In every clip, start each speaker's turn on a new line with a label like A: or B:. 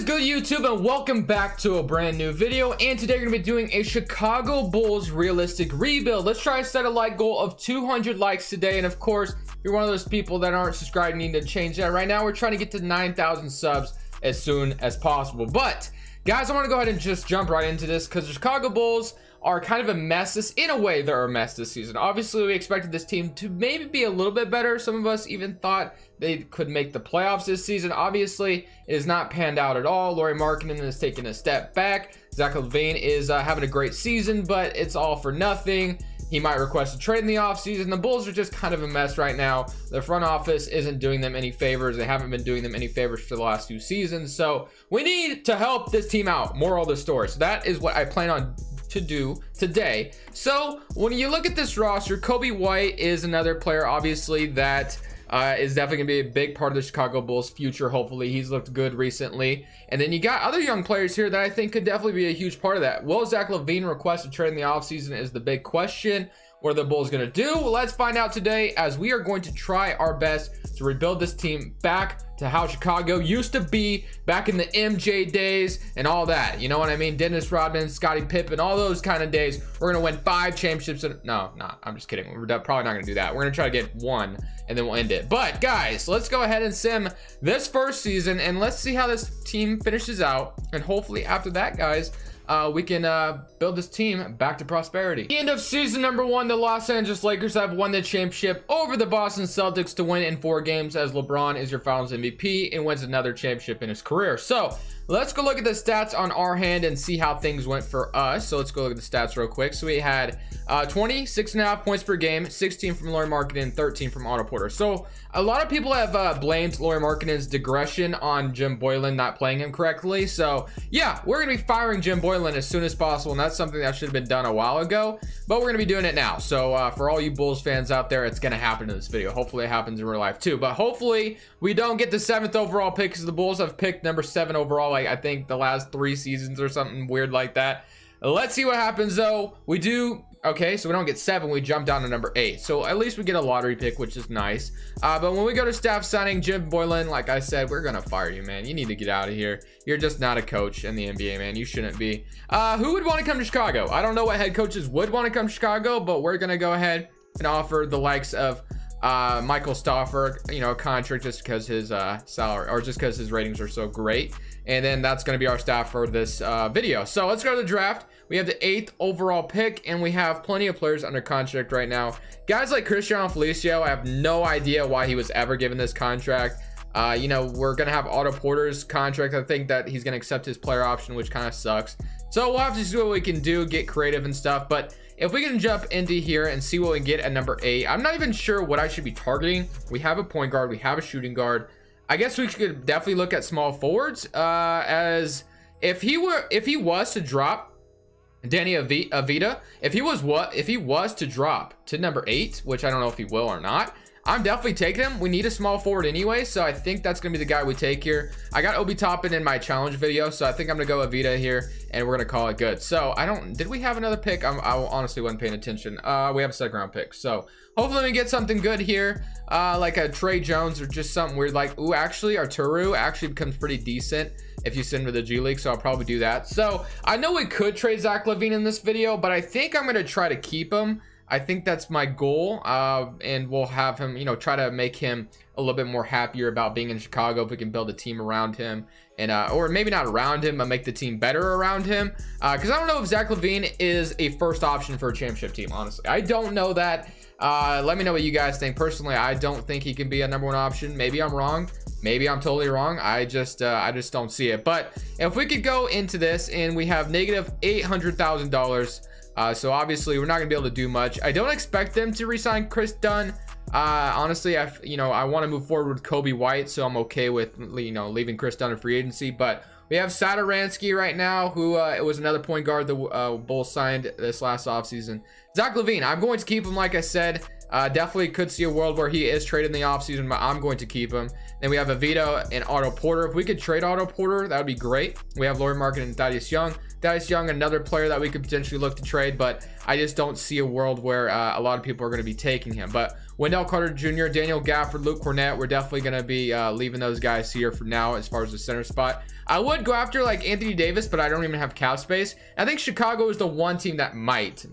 A: is good, YouTube, and welcome back to a brand new video. And today we're gonna be doing a Chicago Bulls realistic rebuild. Let's try to set a like goal of 200 likes today. And of course, if you're one of those people that aren't subscribed, need to change that. Right now we're trying to get to 9,000 subs as soon as possible. But guys, I want to go ahead and just jump right into this because the Chicago Bulls are kind of a mess. In a way, they're a mess this season. Obviously, we expected this team to maybe be a little bit better. Some of us even thought they could make the playoffs this season. Obviously, it has not panned out at all. Lauri Markkanen has taken a step back. Zach LaVine is having a great season, but it's all for nothing. He might request a trade in the offseason. The Bulls are just kind of a mess right now. The front office isn't doing them any favors. They haven't been doing them any favors for the last few seasons. So we need to help this team out. Moral of the story. So that is what I plan on to do today. So when you look at this roster, Coby White is another player, obviously, that is definitely gonna be a big part of the Chicago Bulls future. Hopefully, he's looked good recently. And then you got other young players here that I think could definitely be a huge part of that. Will Zach LaVine request a trade in the offseason is the big question. What are the Bulls gonna do? Well, let's find out today, as we are going to try our best to rebuild this team back to how Chicago used to be back in the MJ days and all that. You know what I mean? Dennis Rodman, Scottie Pippen, all those kind of days. We're gonna win 5 championships. No, I'm just kidding. We're probably not gonna do that. We're gonna try to get 1 and then we'll end it. But guys, let's go ahead and sim this first season and let's see how this team finishes out. And hopefully after that, guys, we can build this team back to prosperity. End of season number 1, the Los Angeles Lakers have won the championship over the Boston Celtics to win in 4 games as LeBron is your finals MVP and wins another championship in his career. So let's go look at the stats on our hand and see how things went for us. So let's go look at the stats real quick. So we had 26.5 points per game, 16 from Lauri Markkanen, 13 from Otto Porter. So a lot of people have blamed Lauri Markkanen's digression on Jim Boylen not playing him correctly. So yeah, we're gonna be firing Jim Boylen as soon as possible, and that's something that should have been done a while ago, but we're gonna be doing it now. So for all you Bulls fans out there, it's gonna happen in this video. Hopefully it happens in real life too, but hopefully we don't get the 7th overall pick, because the Bulls have picked number 7 overall, like I think the last 3 seasons or something weird like that. Let's see what happens though. We do okay, so we don't get 7, we jump down to number 8, so at least we get a lottery pick, which is nice. But when we go to staff signing, Jim Boylen, like I said, we're gonna fire you, man. You need to get out of here. You're just not a coach in the NBA, man. You shouldn't be. Who would want to come to Chicago? I don't know what head coaches would want to come to Chicago, but we're gonna go ahead and offer the likes of Michael Stauffer, you know, a contract just because his salary, or just because his ratings are so great. And then that's going to be our staff for this video. So let's go to the draft. We have the 8th overall pick, and we have plenty of players under contract right now. Guys like Cristiano Felicio, I have no idea why he was ever given this contract. You know, we're going to have Otto Porter's contract. I think that he's going to accept his player option, which kind of sucks. So we'll have to see what we can do, get creative and stuff. But if we can jump into here and see what we get at number 8, I'm not even sure what I should be targeting. We have a point guard, we have a shooting guard. I guess we could definitely look at small forwards, as if he was to drop Danny Avdija, if he was to drop to number 8, which I don't know if he will or not, I'm definitely taking him. We need a small forward anyway, so I think that's gonna be the guy we take here. I got Obi Toppin in my challenge video, so I think I'm gonna go Avdija here, and we're gonna call it good. So did we have another pick? I honestly wasn't paying attention. We have a 2nd round pick, so hopefully we get something good here, like a Trey Jones or just something weird. Like, ooh, actually Arturu actually becomes pretty decent if you send him to the G League, so I'll probably do that. So I know we could trade Zach LaVine in this video, but I think I'm gonna try to keep him. I think that's my goal, and we'll have him, you know, try to make him a little bit more happier about being in Chicago if we can build a team around him, and or maybe not around him, but make the team better around him, because I don't know if Zach LaVine is a first option for a championship team. Honestly, I don't know that. Let me know what you guys think. Personally, I don't think he can be a number 1 option. Maybe I'm wrong, maybe I'm totally wrong. I just don't see it. But if we could go into this and we have negative $800,000, so obviously we're not gonna be able to do much. I don't expect them to resign Chris Dunn. Honestly, I want to move forward with Coby White, so I'm okay with, you know, leaving Chris Dunn in free agency. But we have Satoransky right now, who it was another point guard the Bulls signed this last offseason. Zach LaVine, I'm going to keep him, like I said. Definitely could see a world where he is traded in the offseason, but I'm going to keep him. Then we have Avdija and Otto Porter. If we could trade Otto Porter, that would be great. We have Lauri Markkanen and Thaddeus Young. Thaddeus Young, another player that we could potentially look to trade, but I just don't see a world where a lot of people are going to be taking him. But Wendell Carter Jr., Daniel Gafford, Luke Cornett, we're definitely going to be leaving those guys here for now as far as the center spot. I would go after like Anthony Davis, but I don't even have cap space. I think Chicago is the one team that might,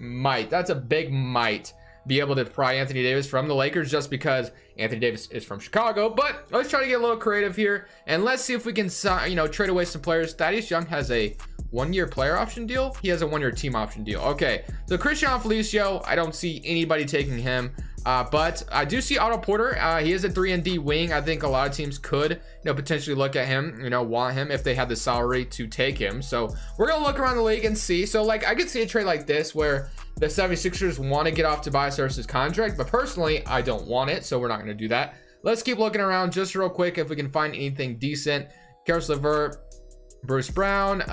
A: that's a big might, be able to pry Anthony Davis from the Lakers just because Anthony Davis is from Chicago. But let's try to get a little creative here, and let's see if we can, you know, trade away some players. Thaddeus Young has a 1-year player option deal. He has a 1-year team option deal. Okay, so Cristiano Felicio, I don't see anybody taking him. But I do see Otto Porter. He is a 3-and-D wing. I think a lot of teams could, you know, potentially look at him, you know, want him if they had the salary to take him. So we're gonna look around the league and see. So like I could see a trade like this where the 76ers want to get off Tobias Harris's contract, but personally I don't want it, so we're not going to do that. Let's keep looking around just real quick if we can find anything decent. Karis LeVert, Bruce Brown,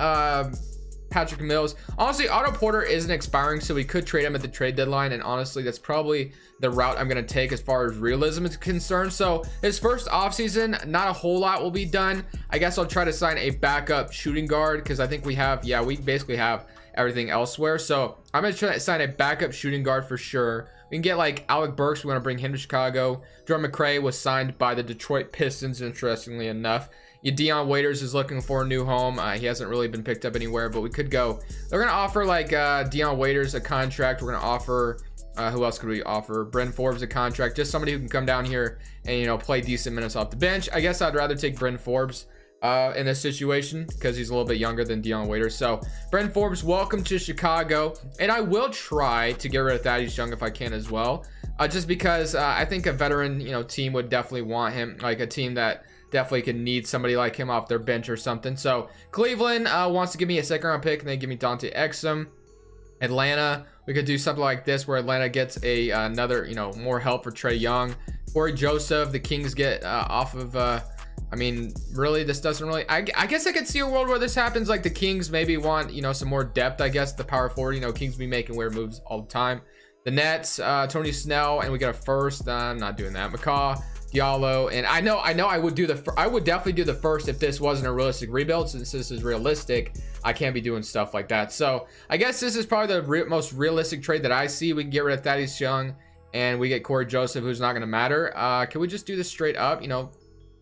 A: Patrick Mills. Honestly, Otto Porter isn't expiring, so we could trade him at the trade deadline, and honestly that's probably the route I'm going to take as far as realism is concerned. So his first offseason, not a whole lot will be done. I guess I'll try to sign a backup shooting guard because I think we have, yeah, we basically have everything elsewhere. So I'm going to try to sign a backup shooting guard for sure. We can get like Alec Burks. We want to bring him to Chicago. Jordan McRae was signed by the Detroit Pistons, interestingly enough. Dion Waiters is looking for a new home. He hasn't really been picked up anywhere, but we could go. They're going to offer like Dion Waiters a contract. We're going to offer, who else could we offer? Bryn Forbes a contract. Just somebody who can come down here and, you know, play decent minutes off the bench. I guess I'd rather take Bryn Forbes in this situation because he's a little bit younger than Dion Waiters. So Bryn Forbes, welcome to Chicago. And I will try to get rid of Thaddeus Young if I can as well, just because I think a veteran, you know, team would definitely want him, like a team that definitely could need somebody like him off their bench or something. So Cleveland wants to give me a 2nd round pick and they give me Dante Exum. Atlanta, we could do something like this where Atlanta gets a another, you know, more help for Trae Young. Corey Joseph, the Kings get off of I mean, really, this doesn't really, I guess I could see a world where this happens. Like the Kings maybe want, you know, some more depth, I guess, the power forward. You know, Kings be making weird moves all the time. The Nets, Tony Snell, and we got a first. I'm not doing that. McCaw, Diallo, and I know I would do I would definitely do the first if this wasn't a realistic rebuild. Since this is realistic, I can't be doing stuff like that. So I guess this is probably the most realistic trade that I see. We can get rid of Thaddeus Young and we get Corey Joseph, who's not going to matter. Can we just do this straight up? You know,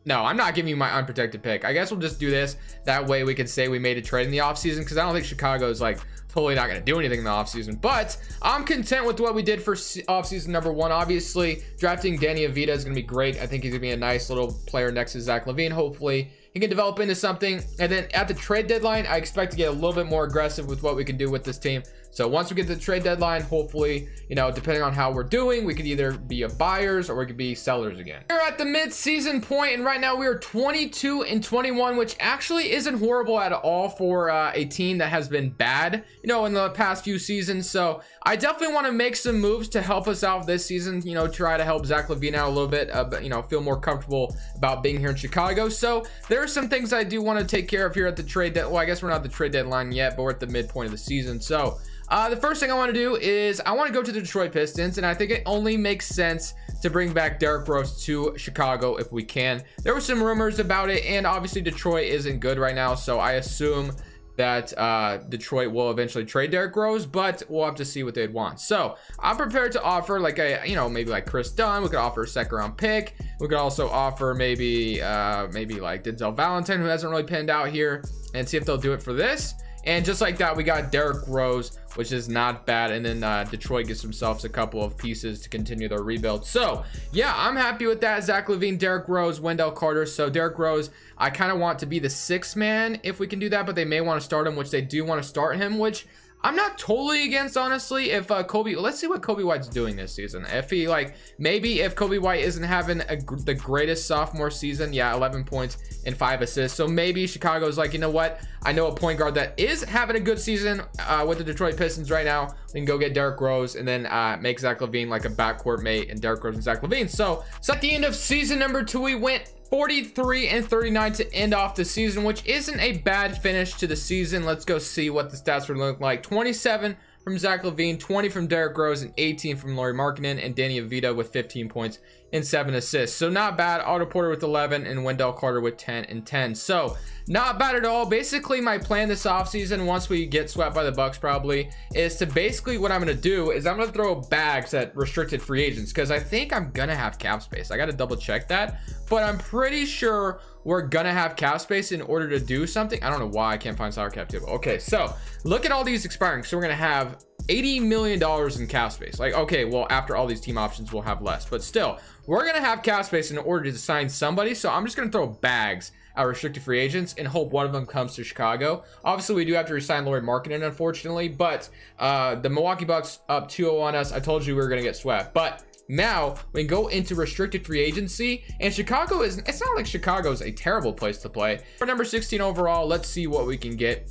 A: no, I'm not giving you my unprotected pick. I guess we'll just do this. That way we can say we made a trade in the offseason, because I don't think Chicago is like totally not going to do anything in the offseason. But I'm content with what we did for offseason number 1. Obviously, drafting Danny Avita is going to be great. I think he's going to be a nice little player next to Zach LaVine. Hopefully, he can develop into something. And then at the trade deadline, I expect to get a little bit more aggressive with what we can do with this team. So once we get to the trade deadline, hopefully, you know, depending on how we're doing, we could either be a buyers or we could be sellers again. We're at the mid-season point, and right now we are 22-21, which actually isn't horrible at all for a team that has been bad, you know, in the past few seasons. So I definitely want to make some moves to help us out this season, you know, try to help Zach LaVine out a little bit, you know, feel more comfortable about being here in Chicago. So there are some things I do want to take care of here at the trade deadline. Well, I guess we're not at the trade deadline yet, but we're at the midpoint of the season. So the first thing I want to do is I want to go to the Detroit Pistons, and I think it only makes sense to bring back Derrick Rose to Chicago if we can. There were some rumors about it, and obviously Detroit isn't good right now, so I assume that Detroit will eventually trade Derrick Rose, but we'll have to see what they'd want. So I'm prepared to offer like a, you know, maybe like Chris Dunn. We could offer a 2nd round pick. We could also offer maybe like Denzel Valentine, who hasn't really panned out here, and see if they'll do it for this. And just like that, we got Derrick Rose, which is not bad. And then Detroit gets themselves a couple of pieces to continue their rebuild. So yeah, I'm happy with that. Zach LaVine, Derrick Rose, Wendell Carter. So Derrick Rose, I kind of want to be the 6th man if we can do that, but they may want to start him, which they do want to start him, which I'm not totally against, honestly. If Kobe, let's see what Kobe White's doing this season. If he, like, maybe if Kobe White isn't having the greatest sophomore season, yeah, 11 points and 5 assists. So maybe Chicago's like, you know what? I know a point guard that is having a good season with the Detroit Pistons right now. We can go get Derrick Rose and then make Zach LaVine like a backcourt mate, and Derrick Rose and Zach LaVine. So at the end of season number 2, we went 43-39 to end off the season, which isn't a bad finish to the season. Let's go see what the stats would look like. 27 from Zach LaVine, 20 from Derrick Rose, and 18 from Lauri Markkanen, and Danny Avita with 15 points and 7 assists. So not bad. Otto Porter with 11 and Wendell Carter with 10 and 10. So not bad at all. Basically, my plan this offseason, once we get swept by the Bucks probably, is to basically what I'm going to do is I'm going to throw bags at restricted free agents, because I think I'm going to have cap space. I got to double check that, but I'm pretty sure we're going to have cap space in order to do something. I don't know why I can't find salary cap table. Okay, so look at all these expiring. So we're going to have $80 million in cap space. Like, okay, well, after all these team options, we'll have less, but still, we're going to have cap space in order to sign somebody. So I'm just going to throw bags at restricted free agents and hope one of them comes to Chicago. Obviously, we do have to resign Lauri Markkanen, unfortunately, but the Milwaukee Bucks up 2-0 on us. I told you we were going to get swept, but now we can go into restricted free agency, and Chicago is, it's not like Chicago is a terrible place to play. For number 16 overall, let's see what we can get,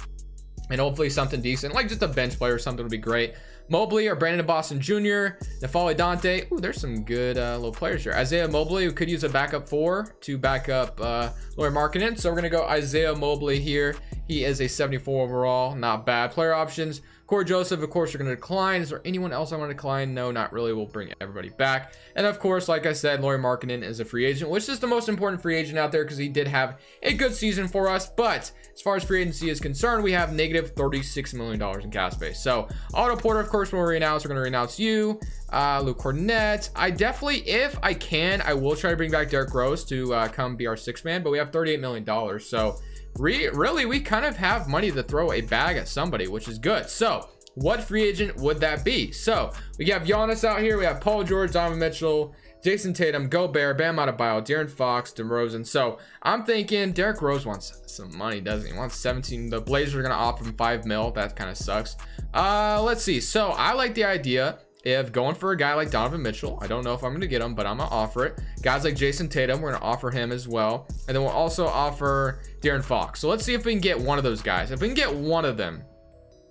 A: and hopefully something decent, like just a bench player or something would be great. Mobley or Brandon Boston Jr., Nafali Dante. Ooh, there's some good little players here. Isaiah Mobley, who could use a backup 4 to back up Lauri Markkanen. So we're going to go Isaiah Mobley here. He is a 74 overall. Not bad. Player options. Corey Joseph, of course, you're going to decline. Is there anyone else I want to decline? No, not really. We'll bring everybody back. And of course, like I said, Lauri Markkanen is a free agent, which is the most important free agent out there because he did have a good season for us. But as far as free agency is concerned, we have negative $36 million in cap space. So Otto Porter, of course, we'll renounce. We're going to renounce you. Luke Cornett. I definitely, if I can, I will try to bring back Derrick Rose to come be our 6th man, but we have $38 million. So really, we kind of have money to throw a bag at somebody, which is good. So what free agent would that be? So we have Giannis out here. We have Paul George, Donovan Mitchell, Jason Tatum, Gobert, Bam Adebayo, De'Aaron Fox, DeRozan. So I'm thinking Derrick Rose wants some money, doesn't he? He wants 17. The Blazers are going to offer him $5 million. That kind of sucks. Let's see. So I like the idea of going for a guy like Donovan Mitchell. I don't know if I'm going to get him, but I'm going to offer it. Guys like Jason Tatum, we're going to offer him as well. And then we'll also offer De'Aaron Fox. So let's see if we can get one of those guys. If we can get one of them,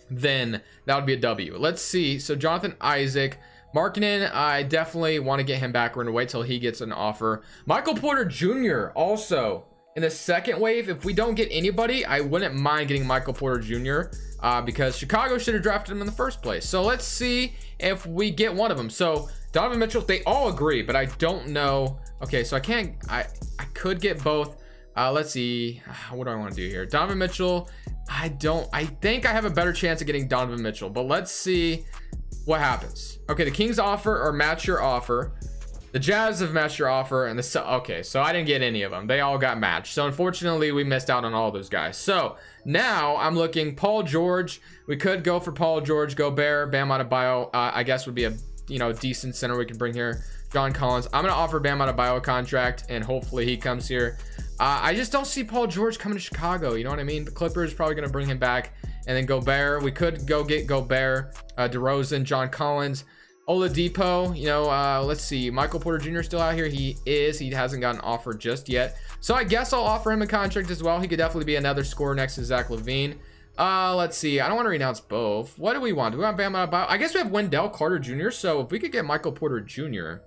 A: then that would be a W. Let's see. So Jonathan Isaac, Markkanen, I definitely want to get him back. We're going to wait till he gets an offer. Michael Porter Jr. also in the second wave. If we don't get anybody, I wouldn't mind getting Michael Porter Jr. Because Chicago should have drafted him in the first place. So let's see if we get one of them. So Donovan Mitchell, they all agree, but I don't know. Okay, so I could get both. Let's see. What do I want to do here? Donovan Mitchell. I think I have a better chance of getting Donovan Mitchell, but let's see what happens. Okay, the Kings offer or match your offer. The Jazz have matched your offer, and okay, so I didn't get any of them. They all got matched. So unfortunately, we missed out on all those guys. So now I'm looking Paul George. We could go for Paul George, Gobert, Bam Adebayo. I guess would be a decent center we can bring here. John Collins. I'm gonna offer Bam Adebayo a contract, and hopefully he comes here. I just don't see Paul George coming to Chicago. You know what I mean? The Clippers probably gonna bring him back, and then Gobert. We could go get Gobert, DeRozan, John Collins. Oladipo, let's see. Michael Porter Jr. still out here. He hasn't got an offer just yet. So I guess I'll offer him a contract as well. He could definitely be another scorer next to Zach LaVine. Let's see. I don't want to renounce both. What do we want? Do we want Bam Adebayo? I guess we have Wendell Carter Jr. So if we could get Michael Porter Jr.,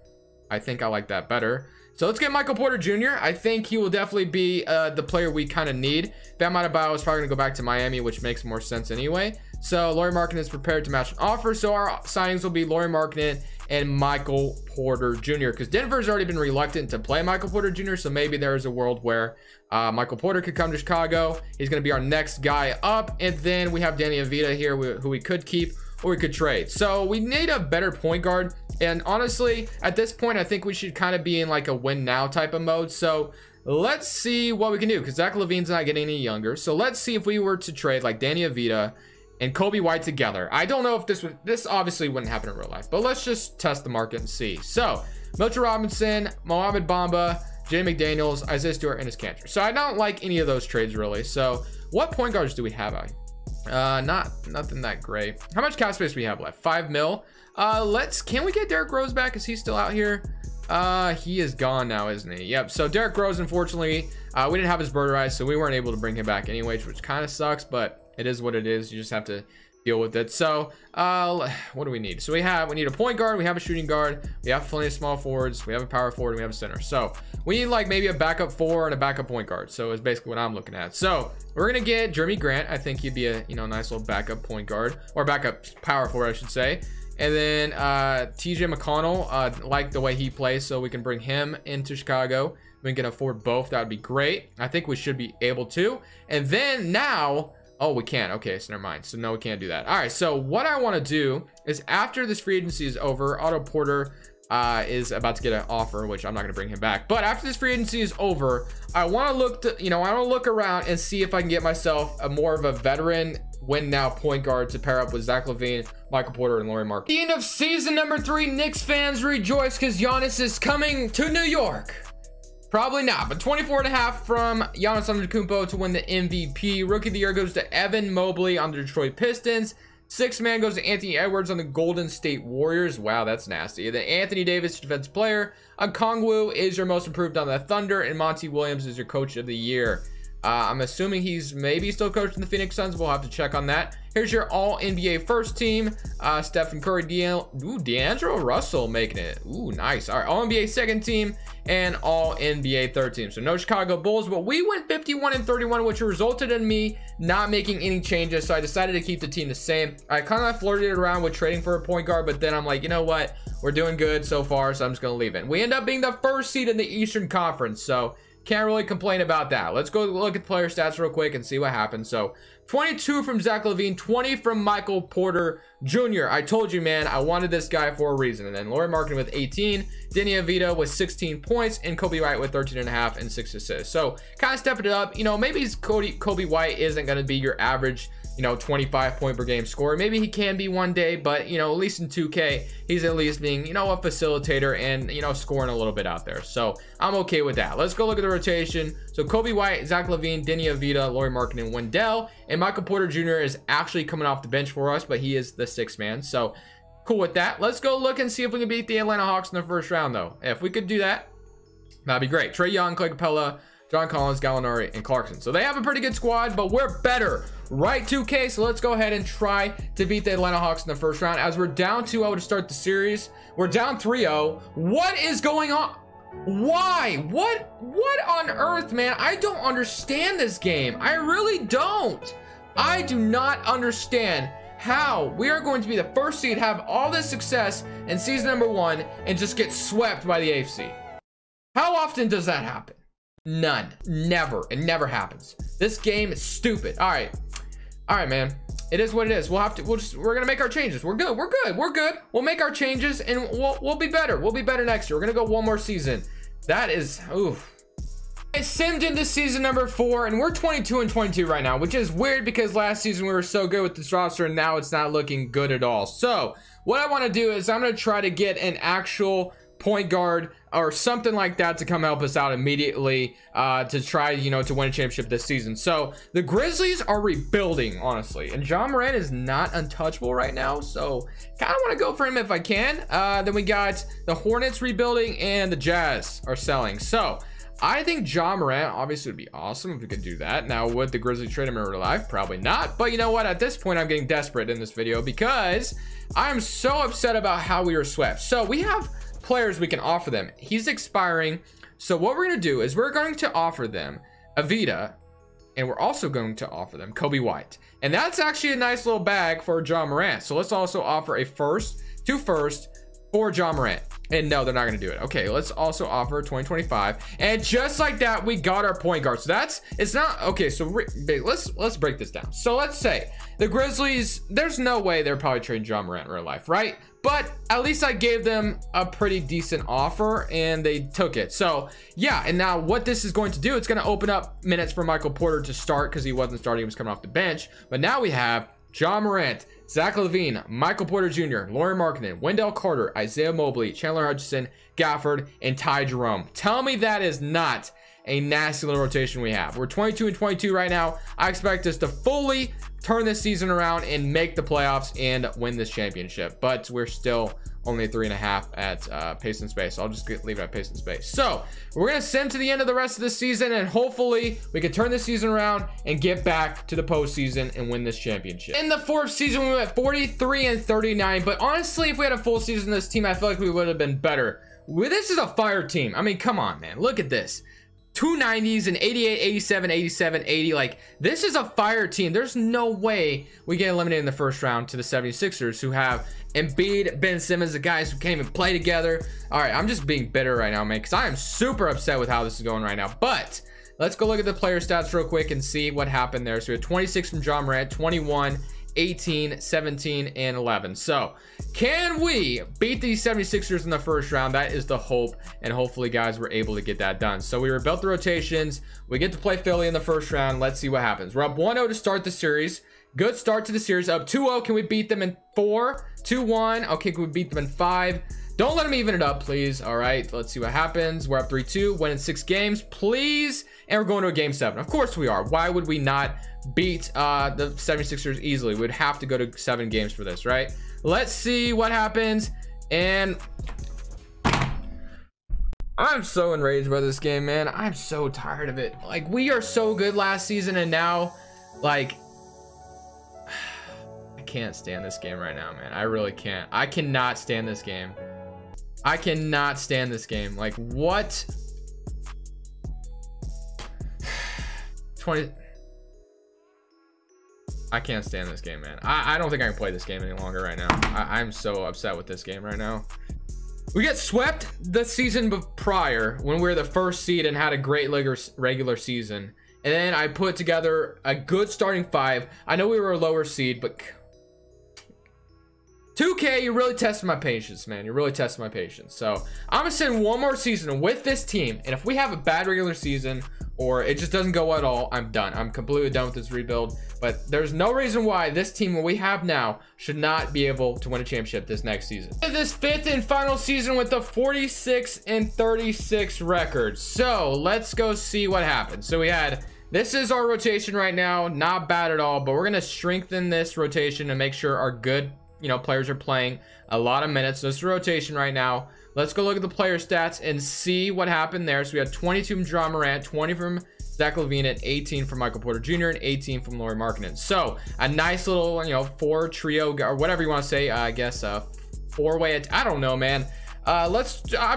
A: I think I like that better. So let's get Michael Porter Jr. I think he will definitely be the player we kind of need. Bam Adebayo is probably going to go back to Miami, which makes more sense anyway. So Lauri Markkanen is prepared to match an offer. So our signings will be Lauri Markkanen and Michael Porter Jr. because Denver's already been reluctant to play Michael Porter Jr. So maybe there is a world where Michael Porter could come to Chicago. He's going to be our next guy up. And then we have Danny Avdija here, who we could keep or we could trade. So we need a better point guard. And honestly, at this point, I think we should kind of be in like a win now type of mode. So let's see what we can do because Zach LaVine's not getting any younger. So let's see if we were to trade like Danny Avdija and Kobe White together. I don't know if this obviously wouldn't happen in real life, but let's just test the market and see. So Mitchell Robinson, Mohamed Bamba, Jay McDaniels, Isaiah Stewart, and his Cantor. So I don't like any of those trades really. So what point guards do we have out here? Nothing that great. How much cap space do we have left? $5 million. Can we get Derrick Rose back? Is he still out here? He is gone now, isn't he? Yep. So Derrick Rose, unfortunately, we didn't have his bird rights, so we weren't able to bring him back anyway, which kind of sucks, but it is what it is. You just have to deal with it. So what do we need? So we need a point guard, we have a shooting guard, we have plenty of small forwards, we have a power forward, and we have a center. So we need like maybe a backup 4 and a backup point guard. So it's basically what I'm looking at. So we're gonna get Jeremy Grant. I think he'd be a nice little backup point guard or backup power forward, I should say. And then TJ McConnell, like the way he plays, so we can bring him into Chicago. We can afford both. That would be great. I think we should be able to. And then now, oh, we can't. Okay, so never mind. So no, we can't do that. All right, so what I want to do is after this free agency is over, Otto Porter is about to get an offer, which I'm not going to bring him back. But after this free agency is over, I want to look to, I want to look around and see if I can get myself a more of a veteran win now point guard to pair up with Zach LaVine, Michael Porter, and Lauri Markkanen. The end of season number 3, Knicks fans rejoice because Giannis is coming to New York. Probably not, but 24.5 from Giannis Antetokounmpo to win the MVP. Rookie of the year goes to Evan Mobley on the Detroit Pistons. 6th man goes to Anthony Edwards on the Golden State Warriors. Wow, that's nasty. Then Anthony Davis, defensive player. Okongwu is your most improved on the Thunder, and Monty Williams is your coach of the year. I'm assuming he's maybe still coaching the Phoenix Suns. We'll have to check on that. Here's your all-NBA first team. Stephen Curry, D'Angelo Russell making it. Ooh, nice. All right, all-NBA second team and all-NBA third team. So no Chicago Bulls, but we went 51-31, which resulted in me not making any changes. So I decided to keep the team the same. I kind of flirted around with trading for a point guard, but then I'm like, you know what? We're doing good so far, so I'm just going to leave it. We end up being the first seed in the Eastern Conference, so can't really complain about that. Let's go look at player stats real quick and see what happens. So 22 from Zach LaVine, 20 from Michael Porter Jr. I told you, man, I wanted this guy for a reason. And then Lauri Markkanen with 18, Denny Avita with 16 points, and Kobe White with 13.5 and 6 assists. So kind of stepping it up. Maybe Kobe White isn't going to be your average 25 point per game scorer. Maybe he can be one day, but at least in 2K, he's at least being, a facilitator and, scoring a little bit out there. So I'm okay with that. Let's go look at the rotation. So Kobe White, Zach LaVine, Denny Avita, Lauri Markkanen, Wendell, and Michael Porter Jr. is actually coming off the bench for us, but he is the 6th man. So cool with that. Let's go look and see if we can beat the Atlanta Hawks in the first round, though. If we could do that, that'd be great. Trae Young, Clay Capella, John Collins, Gallinari, and Clarkson. So they have a pretty good squad, but we're better, right, 2K? So let's go ahead and try to beat the Atlanta Hawks in the first round. As we're down 2-0 to start the series. We're down 3-0. What is going on? Why? What on earth, man? I don't understand this game. I really don't. I do not understand how we are going to be the first seed, have all this success in season number 1, and just get swept by the AFC. How often does that happen? None. Never. It never happens. This game is stupid. All right, man. It is what it is. We're gonna make our changes. We're good. We'll make our changes and we'll be better. We'll be better next year. We're gonna go one more season. That is, oof. I simmed into season number 4 and we're 22-22 right now, which is weird because last season we were so good with this roster and now it's not looking good at all. So what I want to do is I'm gonna try to get an actual point guard or something like that to come help us out immediately to try to win a championship this season. So the Grizzlies are rebuilding, honestly, and John Morant is not untouchable right now, so kind of want to go for him if I can. Then we got the Hornets rebuilding and the Jazz are selling. So I think John Morant obviously would be awesome if we could do that. Now, would the Grizzlies trade him in real life? Probably not. But you know what? At this point, I'm getting desperate in this video because I'm so upset about how we were swept. So we have players we can offer them. He's expiring. So what we're going to do is we're going to offer them Avita, and we're also going to offer them Kobe White. And that's actually a nice little bag for John Morant. So let's also offer a two first for John Morant. And no, they're not going to do it. Okay, let's also offer 2025. And just like that, we got our point guard. So it's not, okay, so let's break this down. So let's say the Grizzlies, there's no way they're probably trading John Morant in real life, right? But at least I gave them a pretty decent offer and they took it. So yeah, and now what this is going to do, it's going to open up minutes for Michael Porter to start because he wasn't starting, he was coming off the bench. But now we have John Morant, Zach LaVine, Michael Porter Jr., Lauri Markkanen, Wendell Carter, Isaiah Mobley, Chandler Hutchison, Gafford, and Ty Jerome. Tell me that is not a nasty little rotation we have. We're 22-22 right now. I expect us to fully turn this season around and make the playoffs and win this championship. But we're still only 3.5 at pace and space. So I'll just leave it at pace and space. So we're going to sim to the end of the rest of the season, and hopefully we can turn this season around and get back to the postseason and win this championship. In the 4th season, we went 43-39. But honestly, if we had a full season of this team, I feel like we would have been better. This is a fire team. I mean, come on, man. Look at this. 290s and 88, 87, 87, 80. Like, this is a fire team. There's no way we get eliminated in the first round to the 76ers, who have Embiid, Ben Simmons, the guys who can't even play together. All right, I'm just being bitter right now, man, because I am super upset with how this is going right now. But let's go look at the player stats real quick and see what happened there. So we had 26 from John Morant, 21, 18, 17, and 11. So can we beat these 76ers in the first round? That is the hope, and hopefully, guys, we're able to get that done. So we rebuilt the rotations. We get to play Philly in the first round. Let's see what happens. We're up 1-0 to start the series. Good start to the series. Up 2-0. Can we beat them in 4? 2-1. Okay, can we beat them in 5? Don't let them even it up, please. All right, let's see what happens. We're up 3-2, winning 6 games, please. And we're going to a game 7. Of course we are. Why would we not beat the 76ers easily? We'd have to go to 7 games for this, right? Let's see what happens. And I'm so enraged by this game, man. I'm so tired of it. Like, we are so good last season, and now, like, I can't stand this game right now, man. I really can't. I cannot stand this game. I cannot stand this game. Like, what? 20. I can't stand this game, man. I don't think I can play this game any longer right now. I'm so upset with this game right now. We get swept the season prior when we were the first seed and had a great regular season. And then I put together a good starting 5. I know we were a lower seed, but 2K, you really tested my patience, man. You really tested my patience. So I'm gonna send one more season with this team, and if we have a bad regular season or it just doesn't go at all, I'm done. I'm completely done with this rebuild. But there's no reason why this team, what we have now, should not be able to win a championship this next season. This 5th and final season with the 46-36 record. So let's go see what happens. So we had, this is our rotation right now, not bad at all, but we're gonna strengthen this rotation and make sure our good, you know, players are playing a lot of minutes. So this is the rotation right now. Let's go look at the player stats and see what happened there. So we had 22 from John Morant, 20 from Zach LaVine, and 18 from Michael Porter Jr., and 18 from Lauri Markkanen. So a nice little, you know, 4 trio or whatever you want to say. I guess 4-way. I don't know, man. I'm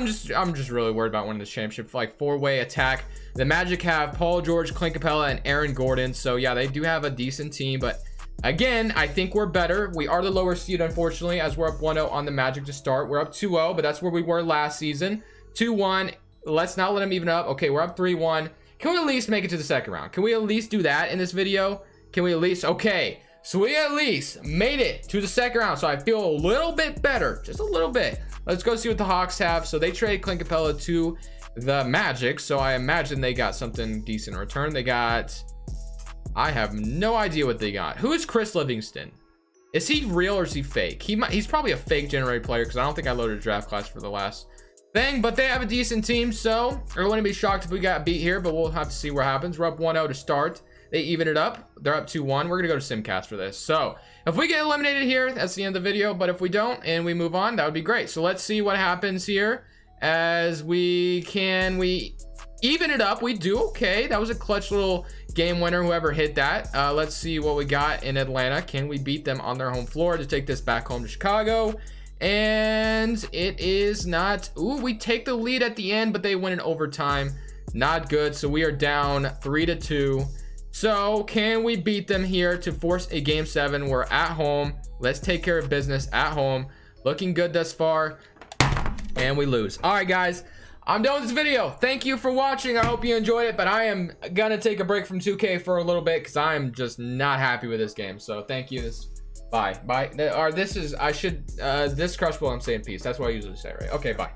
A: just really worried about winning this championship. Like 4-way attack. The Magic have Paul George, Clint Capella, and Aaron Gordon. So yeah, they do have a decent team, but again, I think we're better. We are the lower seed, unfortunately, as we're up 1-0 on the Magic to start. We're up 2-0, but that's where we were last season. 2-1. Let's not let them even up. Okay, we're up 3-1. Can we at least make it to the second round? Can we at least do that in this video? Can we at least? Okay, so we at least made it to the second round. So I feel a little bit better, just a little bit. Let's go see what the Hawks have. So they traded Clint Capella to the Magic. So I imagine they got something decent in return. They got, I have no idea what they got. Who is Chris Livingston? Is he real or is he fake? He's probably a fake generated player, because I don't think I loaded a draft class for the last thing, but they have a decent team, so I wouldn't be shocked if we got beat here, but we'll have to see what happens. We're up 1-0 to start. They even it up. They're up 2-1. We're gonna go to Simcast for this. So if we get eliminated here, that's the end of the video, but if we don't and we move on, that would be great. So let's see what happens here as we even it up. We do okay. That was a clutch little game winner, whoever hit that. Let's see what we got in Atlanta. Can we beat them on their home floor to take this back home to Chicago? And it is not. Ooh, we take the lead at the end, but they win in overtime. Not good. So we are down 3-2. So can we beat them here to force a game 7? We're at home. Let's take care of business at home. Looking good thus far, and we lose. All right, guys, I'm done with this video. Thank you for watching. I hope you enjoyed it, but I am gonna take a break from 2K for a little bit because I am just not happy with this game. So thank you. Bye. Or this is, this crushable, I'm saying peace. That's what I usually say, right? Okay, bye.